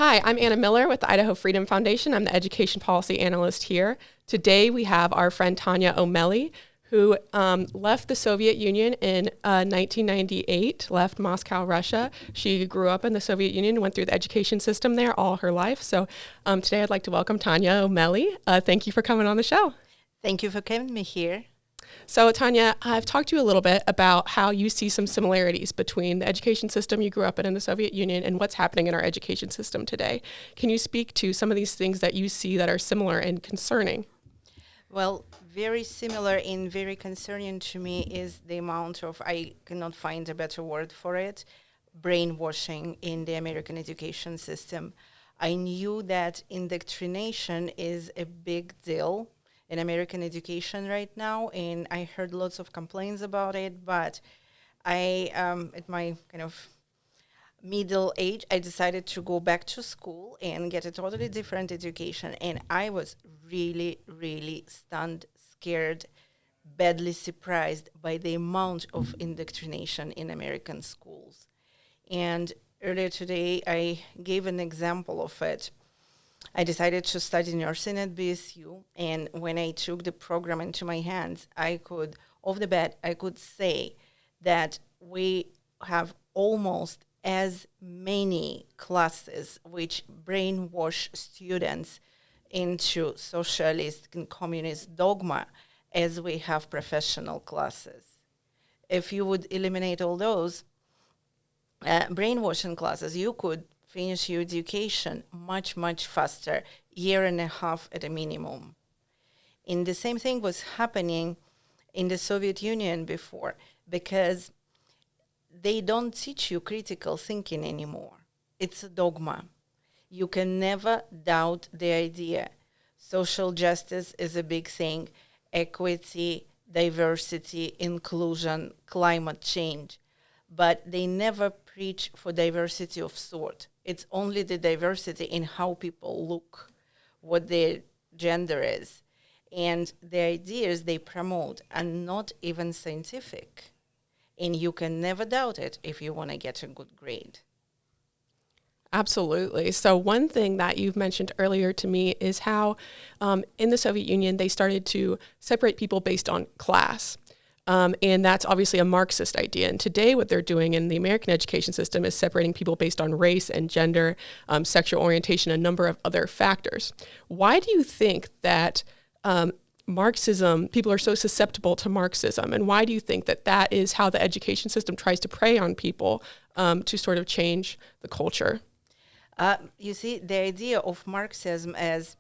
Hi, I'm Anna Miller with the Idaho Freedom Foundation. I'm the Education Policy Analyst here. Today we have our friend Tanya O'Melay, who left the Soviet Union in 1998, left Moscow, Russia. She grew up in the Soviet Union and went through the education system there all her life. So today I'd like to welcome Tanya O'Melay. Thank you for coming on the show. Thank you for having me here. So Tanya, I've talked to you a little bit about how you see some similarities between the education system you grew up in the Soviet Union and what's happening in our education system today. Can you speak to some of these things that you see that are similar and concerning? Well, very similar and very concerning to me is the amount of, I cannot find a better word for it, brainwashing in the American education system. I knew that indoctrination is a big deal in American education right now, and I heard lots of complaints about it, but I, at my kind of middle age, I decided to go back to school and get a totally different education. And I was really, really stunned, scared, badly surprised by the amount of indoctrination in American schools. And earlier today, I gave an example of it. I decided to study nursing at BSU, and when I took the program into my hands, I could, off the bat, I could say that we have almost as many classes which brainwash students into socialist and communist dogma as we have professional classes. If you would eliminate all those brainwashing classes, you could finish your education much, much faster, year and a half at a minimum. And the same thing was happening in the Soviet Union before, because they don't teach you critical thinking anymore. It's a dogma. You can never doubt the idea. Social justice is a big thing. Equity, diversity, inclusion, climate change. But they never preach for diversity of sort. It's only the diversity in how people look, what their gender is. And the ideas they promote are not even scientific. And you can never doubt it if you want to get a good grade. Absolutely. So one thing that you've mentioned earlier to me is how in the Soviet Union, they started to separate people based on class. And that's obviously a Marxist idea. And today what they're doing in the American education system is separating people based on race and gender, sexual orientation, a number of other factors. Why do you think that Marxism, people are so susceptible to Marxism? And why do you think that that is how the education system tries to prey on people to sort of change the culture? You see, the idea of Marxism as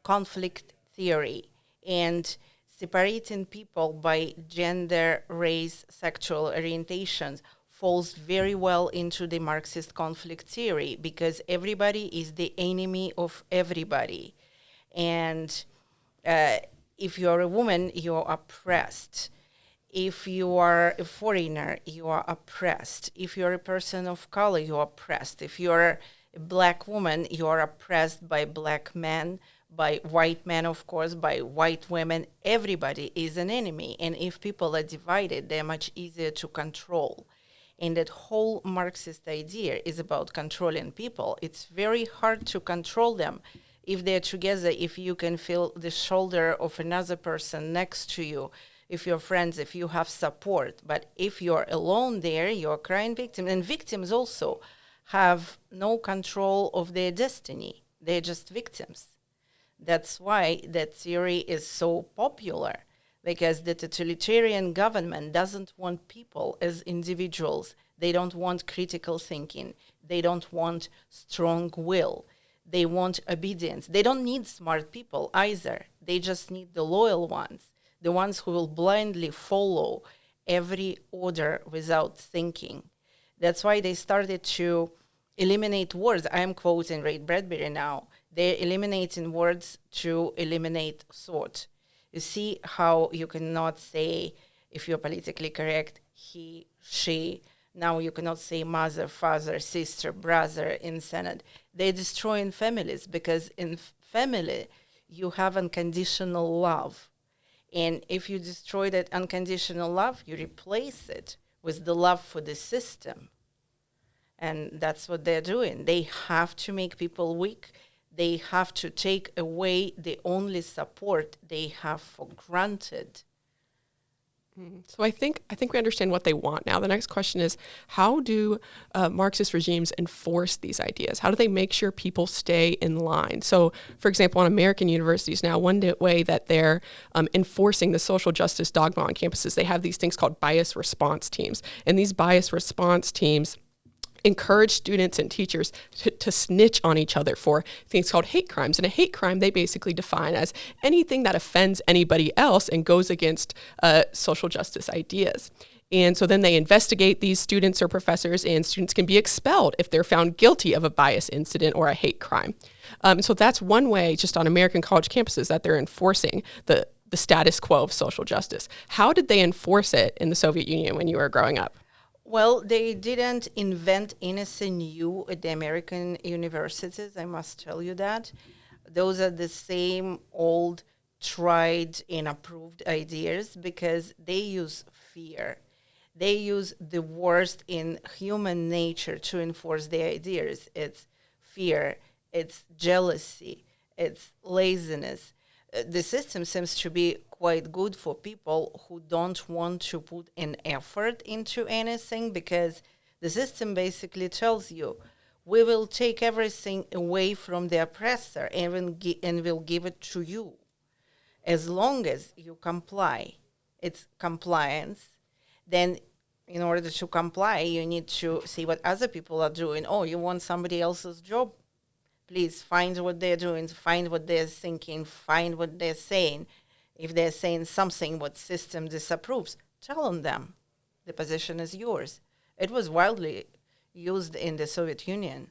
conflict theory and separating people by gender, race, sexual orientations falls very well into the Marxist conflict theory, because everybody is the enemy of everybody. And if you're a woman, you're oppressed. If you are a foreigner, you are oppressed. If you're a person of color, you're oppressed. If you're a black woman, you are oppressed by black men, by white men, of course, by white women. Everybody is an enemy. And if people are divided, they're much easier to control. And that whole Marxist idea is about controlling people. It's very hard to control them if they're together, if you can feel the shoulder of another person next to you, if you're friends, if you have support. But if you're alone there, you're a crying victim. And victims also have no control of their destiny. They're just victims. That's why that theory is so popular, because the totalitarian government doesn't want people as individuals. They don't want critical thinking. They don't want strong will. They want obedience. They don't need smart people either. They just need the loyal ones, the ones who will blindly follow every order without thinking. That's why they started to eliminate words. I am quoting Ray Bradbury now. They're eliminating words to eliminate thought. You see how you cannot say, if you're politically correct, he, she. Now you cannot say mother, father, sister, brother in Senate. They're destroying families, because in family you have unconditional love. And if you destroy that unconditional love, you replace it with the love for the system. And that's what they're doing. They have to make people weak. They have to take away the only support they have for granted. So I think we understand what they want now. The next question is, how do Marxist regimes enforce these ideas? How do they make sure people stay in line? So, for example, on American universities now, one way that they're enforcing the social justice dogma on campuses, they have these things called bias response teams. And these bias response teams encourage students and teachers to snitch on each other for things called hate crimes. And a hate crime, they basically define as anything that offends anybody else and goes against social justice ideas. And so then they investigate these students or professors, and students can be expelled if they're found guilty of a bias incident or a hate crime. So that's one way, just on American college campuses, that they're enforcing the status quo of social justice. How did they enforce it in the Soviet Union when you were growing up? Well, they didn't invent anything new at the American universities, I must tell you that. Those are the same old tried and approved ideas because they use fear. They use the worst in human nature to enforce their ideas. It's fear, it's jealousy, it's laziness. The system seems to be quite good for people who don't want to put an effort into anything, because the system basically tells you, we will take everything away from the oppressor and will give it to you as long as you comply. It's compliance. Then in order to comply, you need to see what other people are doing. Oh, you want somebody else's job? Please find what they're doing, find what they're thinking, find what they're saying. If they're saying something what system disapproves, tell them. The position is yours. It was widely used in the Soviet Union.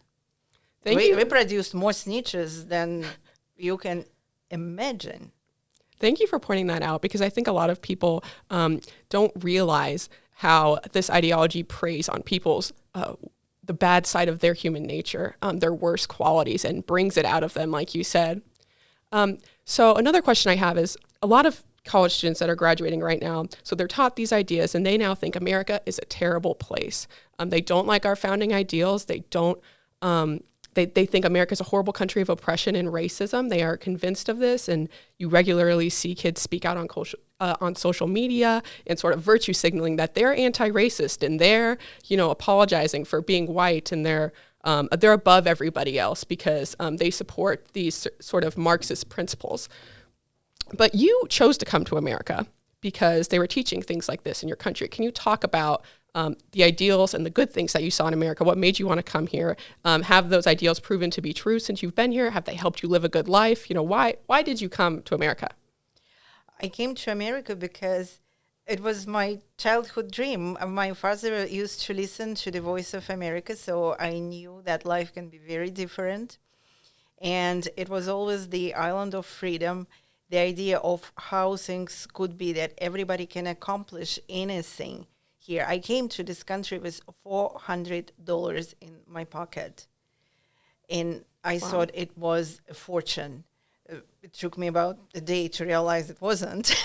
We produced more snitches than you can imagine. Thank you for pointing that out, because I think a lot of people don't realize how this ideology preys on people's the bad side of their human nature, their worst qualities, and brings it out of them, like you said. So another question I have is, a lot of college students that are graduating right now, so they're taught these ideas and they now think America is a terrible place. They don't like our founding ideals. They don't, they think America is a horrible country of oppression and racism. They are convinced of this, and you regularly see kids speak out on social media and sort of virtue signaling that they're anti-racist and they're, apologizing for being white, and they're above everybody else because they support these sort of Marxist principles. But you chose to come to America because they were teaching things like this in your country. Can you talk about the ideals and the good things that you saw in America? What made you want to come here? Have those ideals proven to be true since you've been here? Have they helped you live a good life? Why did you come to America? I came to America because it was my childhood dream. My father used to listen to the Voice of America, so I knew that life can be very different. And it was always the island of freedom, the idea of how things could be, that everybody can accomplish anything here. I came to this country with $400 in my pocket, and I thought it was a fortune. It took me about a day to realize it wasn't.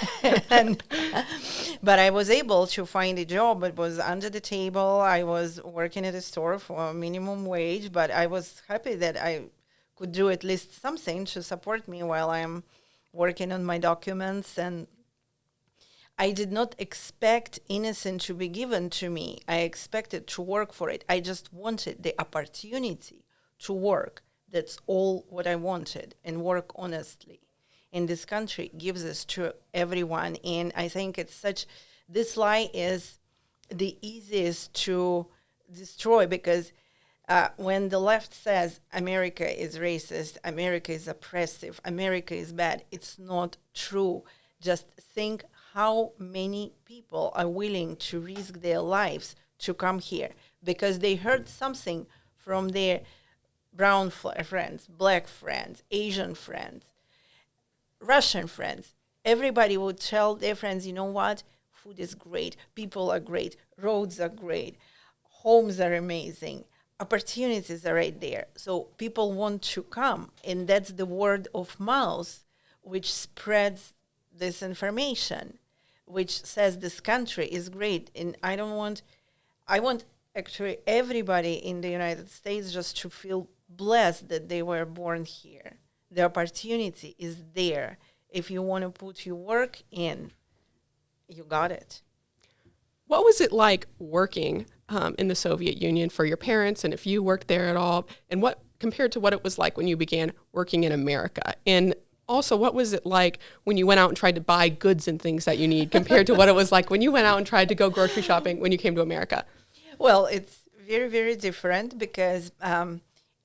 But I was able to find a job. It was under the table. I was working at a store for a minimum wage, but I was happy that I could do at least something to support me while I'm working on my documents. And I did not expect anything to be given to me. I expected to work for it. I just wanted the opportunity to work. That's all what I wanted, and work honestly. And this country gives this to everyone. And I think this lie is the easiest to destroy, because when the left says America is racist, America is oppressive, America is bad, it's not true. Just think how many people are willing to risk their lives to come here because they heard something from their brown friends, black friends, Asian friends, Russian friends. Everybody would tell their friends, you know what? Food is great. People are great. Roads are great. Homes are amazing. Opportunities are right there. So people want to come. And that's the word of mouth, which spreads this information, which says this country is great. And I want actually everybody in the United States just to feel blessed that they were born here. The opportunity is there. If you want to put your work in, you got it. What was it like working in the Soviet Union for your parents, and if you worked there at all, and what compared to what it was like when you began working in America? And also, what was it like when you went out and tried to buy goods and things that you need compared to what it was like when you went out and tried to go grocery shopping when you came to America? Well, it's very, very different because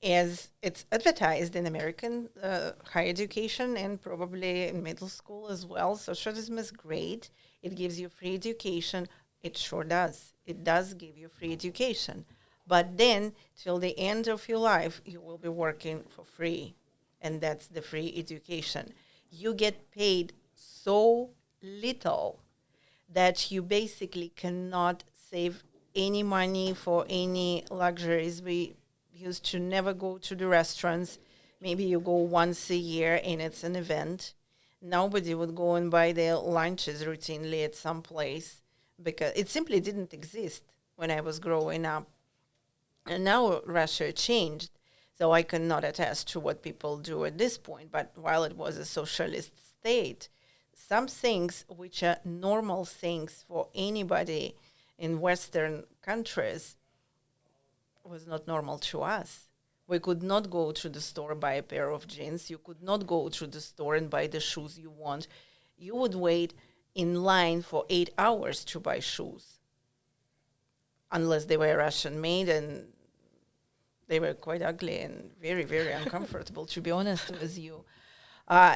as it's advertised in American higher education and probably in middle school as well, socialism is great. It gives you free education. It sure does. It does give you free education. But then, till the end of your life, you will be working for free. And that's the free education. You get paid so little that you basically cannot save any money for any luxuries. We used to never go to the restaurants. Maybe you go once a year and it's an event. Nobody would go and buy their lunches routinely at some place because it simply didn't exist when I was growing up. And now Russia changed, so I cannot attest to what people do at this point. But while it was a socialist state, some things which are normal things for anybody in Western countries was not normal to us. We could not go to the store, buy a pair of jeans. You could not go to the store and buy the shoes you want. You would wait in line for 8 hours to buy shoes, unless they were Russian made, and they were quite ugly and very, very uncomfortable, to be honest with you.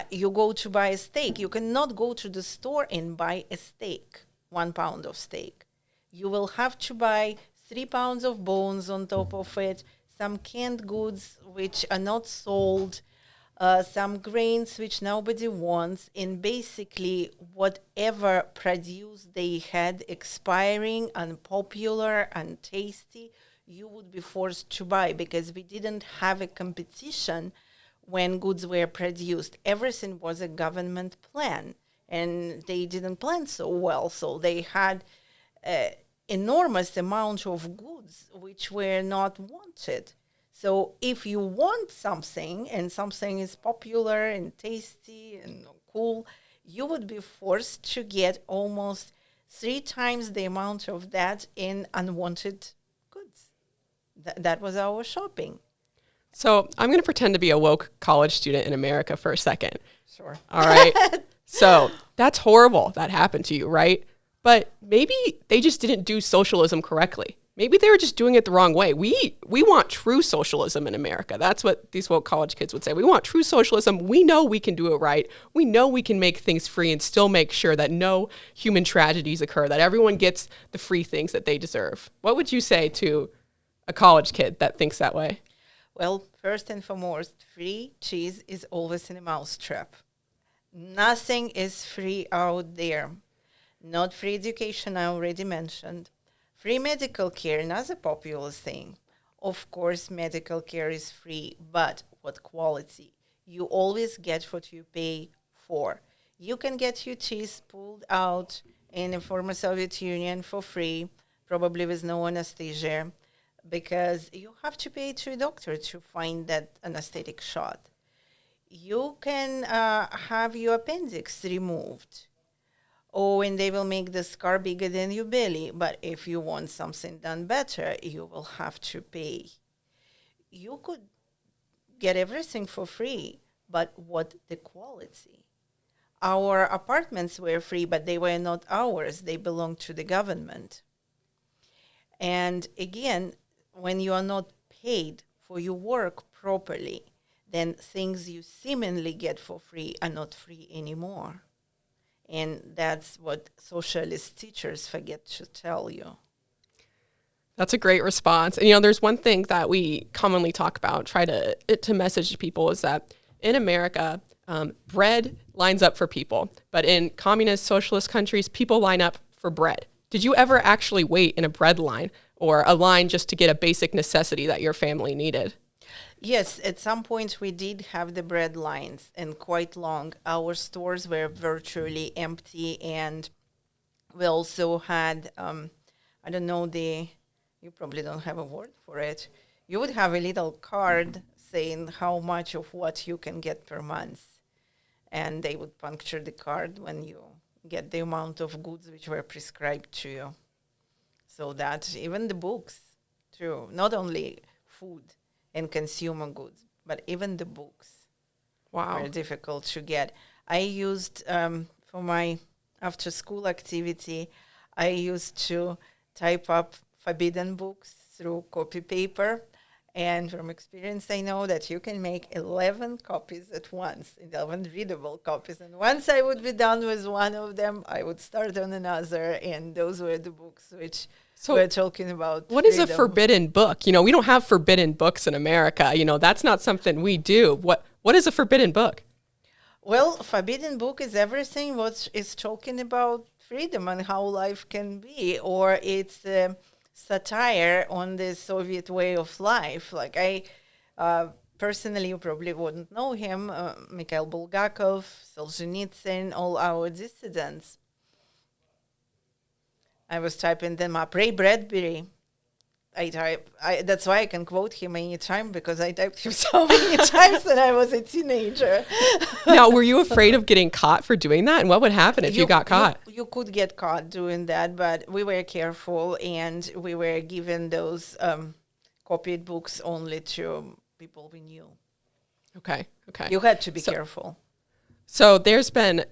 You go to buy a steak. You cannot go to the store and buy a steak, 1 pound of steak. You will have to buy 3 pounds of bones on top of it, some canned goods which are not sold, some grains which nobody wants, and basically whatever produce they had expiring, unpopular, untasty, you would be forced to buy because we didn't have a competition when goods were produced. Everything was a government plan, and they didn't plan so well, so they had enormous amount of goods which were not wanted. So if you want something and something is popular and tasty and cool, you would be forced to get almost 3 times the amount of that in unwanted goods. That was our shopping. So I'm going to pretend to be a woke college student in America for a second. Sure. All right. So that's horrible that happened to you, right? But maybe they just didn't do socialism correctly. Maybe they were just doing it the wrong way. We want true socialism in America. That's what these woke college kids would say. We want true socialism. We know we can do it right. We know we can make things free and still make sure that no human tragedies occur, that everyone gets the free things that they deserve. What would you say to a college kid that thinks that way? Well, first and foremost, free cheese is always in a mousetrap. Nothing is free out there. Not free education, I already mentioned. Free medical care, another popular thing. Of course, medical care is free, but what quality? You always get what you pay for. You can get your teeth pulled out in the former Soviet Union for free, probably with no anesthesia, because you have to pay to a doctor to find that anesthetic shot. You can have your appendix removed. Oh, and they will make the scar bigger than your belly. But if you want something done better, you will have to pay. You could get everything for free, but what the quality? Our apartments were free, but they were not ours. They belonged to the government. And again, when you are not paid for your work properly, then things you seemingly get for free are not free anymore. And that's what socialist teachers forget to tell you. That's a great response. And, there's one thing that we commonly talk about, try to message to people, is that in America, bread lines up for people. But in communist socialist countries, people line up for bread. Did you ever actually wait in a bread line or a line just to get a basic necessity that your family needed? Yes, at some point we did have the bread lines, and quite long. Our stores were virtually empty, and we also had, the you probably don't have a word for it. You would have a little card saying how much of what you can get per month. And they would puncture the card when you get the amount of goods which were prescribed to you. So that even the books, too, not only food and consumer goods, but even the books were difficult to get. I used, for my after-school activity, I used to type up forbidden books through copy paper. And from experience, I know that you can make 11 copies at once, 11 readable copies. And once I would be done with one of them, I would start on another. And those were the books which we're talking about. What is a forbidden book? You know, we don't have forbidden books in America. You know, that's not something we do. What is a forbidden book? Well, forbidden book is everything what is talking about freedom and how life can be, or it's satire on the Soviet way of life. Like I personally, you probably wouldn't know him, Mikhail Bulgakov, Solzhenitsyn, all our dissidents. I was typing them up. Ray Bradbury. That's why I can quote him anytime, because I typed him so many times when I was a teenager. Now, were you afraid of getting caught for doing that? And what would happen if you got caught? You could get caught doing that, but we were careful, and we were given those copied books only to people we knew. Okay. You had to be careful. So there's been,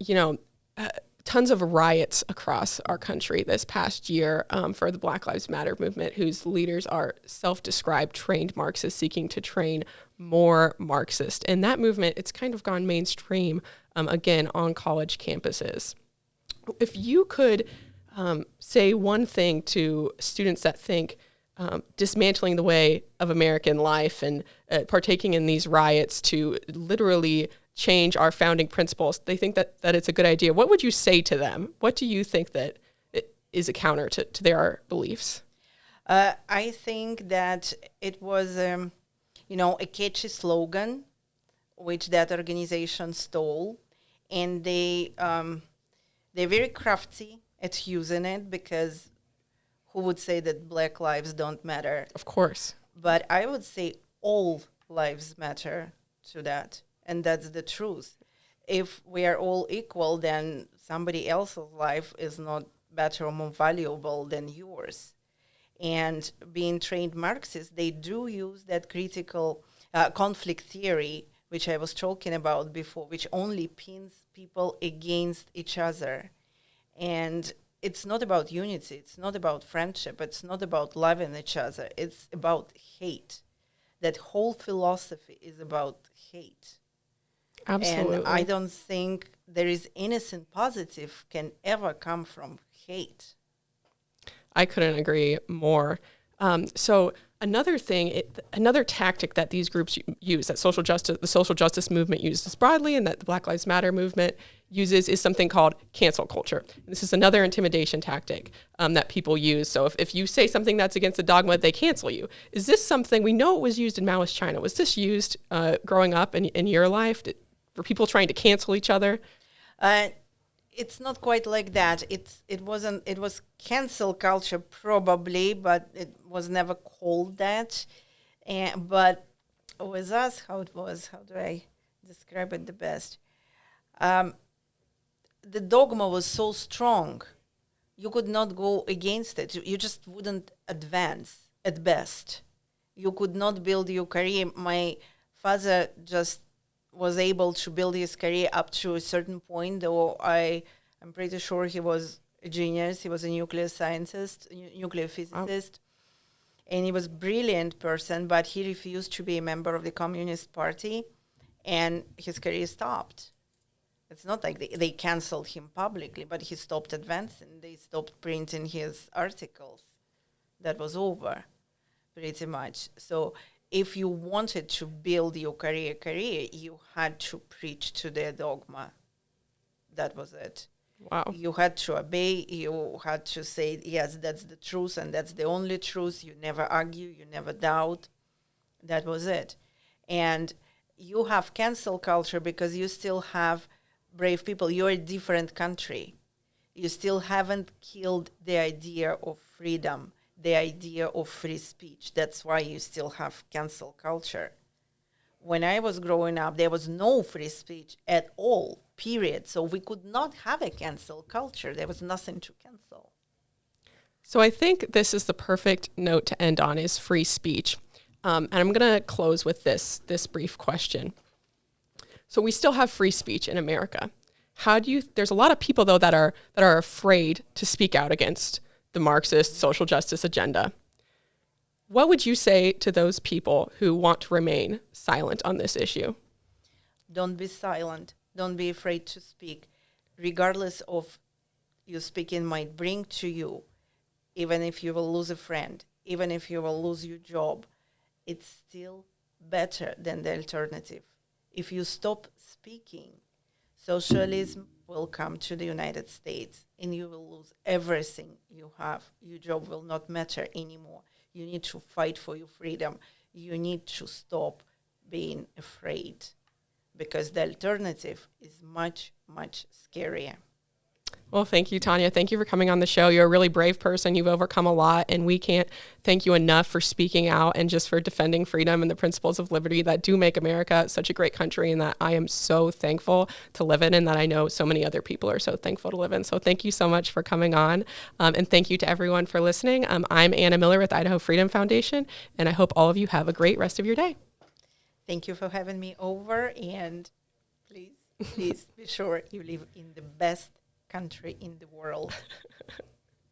tons of riots across our country this past year for the Black Lives Matter movement, whose leaders are self-described trained Marxists seeking to train more Marxists. And that movement, it's kind of gone mainstream, again, on college campuses. If you could say one thing to students that think dismantling the way of American life and partaking in these riots to literally change our founding principles, they think that it's a good idea. What would you say to them? What do you think that it is a counter to their beliefs? I think that it was, a catchy slogan, which that organization stole, and they're very crafty at using it, because who would say that Black lives don't matter? Of course. But I would say all lives matter to that. And that's the truth. If we are all equal, then somebody else's life is not better or more valuable than yours. And being trained Marxists, they do use that critical conflict theory, which I was talking about before, which only pins people against each other. And it's not about unity. It's not about friendship. It's not about loving each other. It's about hate. That whole philosophy is about hate. Absolutely. And I don't think there is anything positive can ever come from hate. I couldn't agree more. So another thing, another tactic that these groups use, that the social justice movement uses broadly, and that the Black Lives Matter movement uses, is something called cancel culture. And this is another intimidation tactic that people use. So if you say something that's against the dogma, they cancel you. Is this something, we know it was used in Maoist China. Was this used growing up in your life? For people trying to cancel each other? It's not quite like that. It was cancel culture probably, but it was never called that. But with us, how it was, how do I describe it the best? The dogma was so strong, you could not go against it. You just wouldn't advance at best. You could not build your career. My father just was able to build his career up to a certain point, though I'm pretty sure he was a genius. He was a nuclear scientist, nuclear physicist, and he was a brilliant person, but he refused to be a member of the Communist Party, and his career stopped. It's not like they canceled him publicly, but he stopped advancing. They stopped printing his articles. That was over, pretty much. So if you wanted to build your career, you had to preach to their dogma. That was it. Wow. You had to obey. You had to say, yes, that's the truth, and that's the only truth. You never argue. You never doubt. That was it. And you have cancel culture because you still have brave people. You're a different country. You still haven't killed the idea of freedom. the idea of free speech. That's why you still have cancel culture. When I was growing up, there was no free speech at all, period. So we could not have a cancel culture. There was nothing to cancel. So I think this is the perfect note to end on, is free speech. And I'm going to close with this brief question. So we still have free speech in America. There's a lot of people though that are afraid to speak out against the Marxist social justice agenda. What would you say to those people who want to remain silent on this issue? Don't be silent. Don't be afraid to speak. Regardless of you speaking might bring to you, even if you will lose a friend, even if you will lose your job, it's still better than the alternative. If you stop speaking, socialism will come to the United States and you will lose everything you have. Your job will not matter anymore. You need to fight for your freedom. You need to stop being afraid, because the alternative is much, much scarier. Well, thank you, Tanya. Thank you for coming on the show. You're a really brave person. You've overcome a lot, and we can't thank you enough for speaking out and just for defending freedom and the principles of liberty that do make America such a great country, and that I am so thankful to live in, and that I know so many other people are so thankful to live in. So thank you so much for coming on, and thank you to everyone for listening. I'm Anna Miller with Idaho Freedom Foundation, and I hope all of you have a great rest of your day. Thank you for having me over, and please be sure you live in the best country in the world.